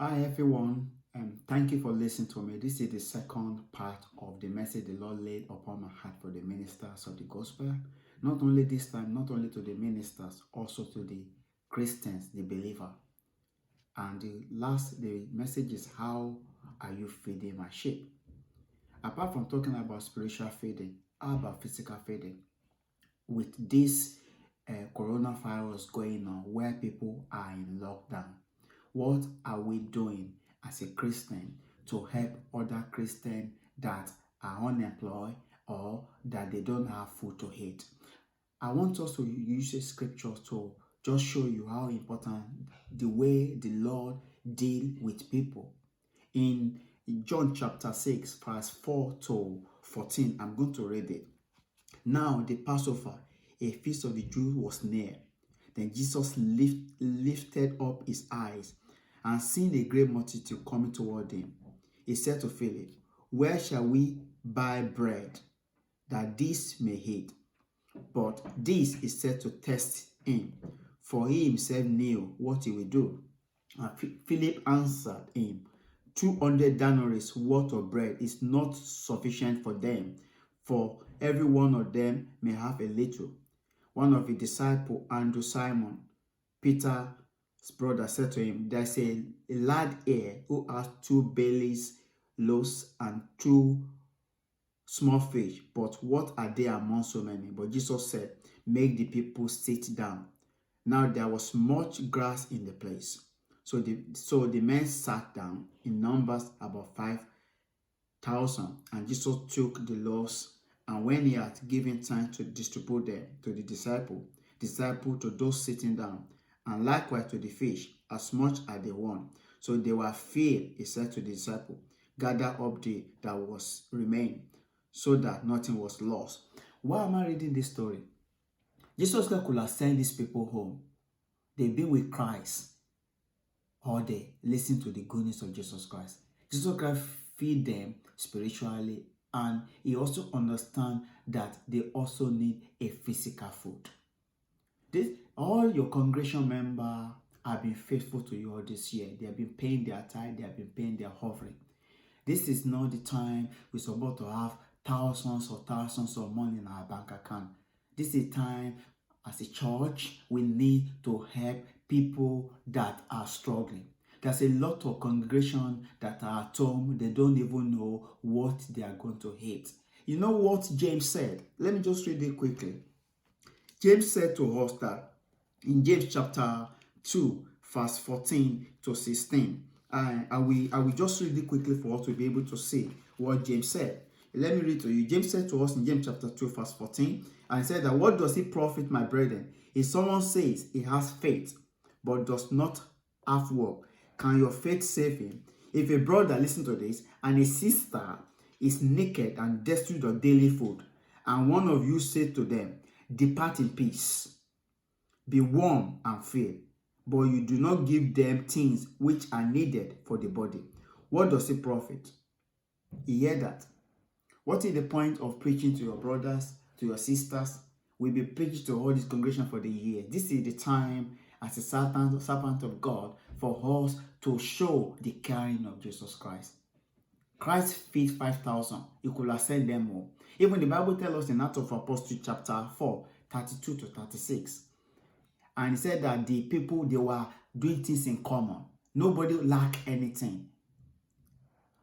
Hi everyone, thank you for listening to me. This is the second part of the message the Lord laid upon my heart for the ministers of the gospel. Not only this time, not only to the ministers, also to the Christians, the believer. And the message is, how are you feeding my sheep? Apart from talking about spiritual feeding, how about physical feeding? With this coronavirus going on, where people are in lockdown, what are we doing as a Christian to help other Christians that are unemployed or that they don't have food to eat? I want us to use a scripture to just show you how important the way the Lord deal with people. In John chapter 6, verse 4 to 14, I'm going to read it. Now the Passover, a feast of the Jews, was near. Then Jesus lifted up his eyes and seeing a great multitude coming toward him, he said to Philip, "Where shall we buy bread that these may eat?" But this he said to test him, for he himself knew what he would do. And Philip answered him, 200 denarii worth of bread is not sufficient for them, for every one of them may have a little. One of his disciples, Andrew Simon, Peter's brother, said to him, "There's a lad here who has 2 barley loaves and 2 small fish, but what are they among so many?" But Jesus said, "Make the people sit down." Now there was much grass in the place. So the men sat down, in numbers about 5,000. And Jesus took the loaves, and when he had given time to distribute them to the disciple to those sitting down, and likewise to the fish, as much as they want. So they were filled. He said to the disciple, "Gather up the that was remain, so that nothing was lost." Why am I reading this story? Jesus could have sent these people home. They've been with Christ all day, listen to the goodness of Jesus Christ. Jesus Christ feed them spiritually, and he also understands that they also need a physical food. All your congregation members have been faithful to you all this year. They have been paying their tithe, they have been paying their offering. This is not the time we're supposed to have thousands of money in our bank account. This is time as a church we need to help people that are struggling. There's a lot of congregation that are at home. They don't even know what they are going to eat. You know what James said? Let me just read it quickly. James said to us that in James chapter 2, verse 14 to 16, I will just read it quickly for us to be able to see what James said. Let me read to you. James said to us in James chapter 2, verse 14, and said that, "What does it profit, my brethren, if someone says he has faith, but does not have work? Can your faith save him? If a brother," listen to this, "and a sister is naked and destitute of daily food, and one of you said to them, 'Depart in peace, be warm and filled,' but you do not give them things which are needed for the body, what does it profit?" You hear that? What is the point of preaching to your brothers, to your sisters? We'll be preaching to all this congregation for the year. This is the time as a servant of God for us to show the caring of Jesus Christ. Christ feed 5,000. He could have sent them more. Even the Bible tells us in Acts of Apostles chapter 4, 32 to 36. And he said that the people, they were doing things in common. Nobody lacked anything.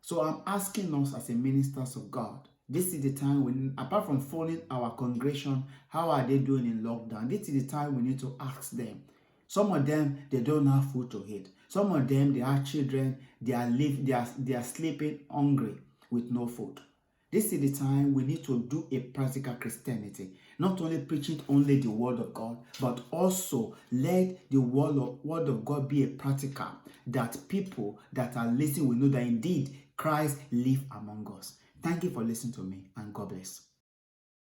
So I'm asking us as a ministers of God, this is the time when, apart from following our congregation, how are they doing in lockdown? This is the time we need to ask them. Some of them, they don't have food to eat. Some of them, they have children, they are sleeping hungry with no food. This is the time we need to do a practical Christianity. Not only preaching only the word of God, but also let the word of God be a practical, that people that are listening will know that indeed Christ lives among us. Thank you for listening to me, and God bless.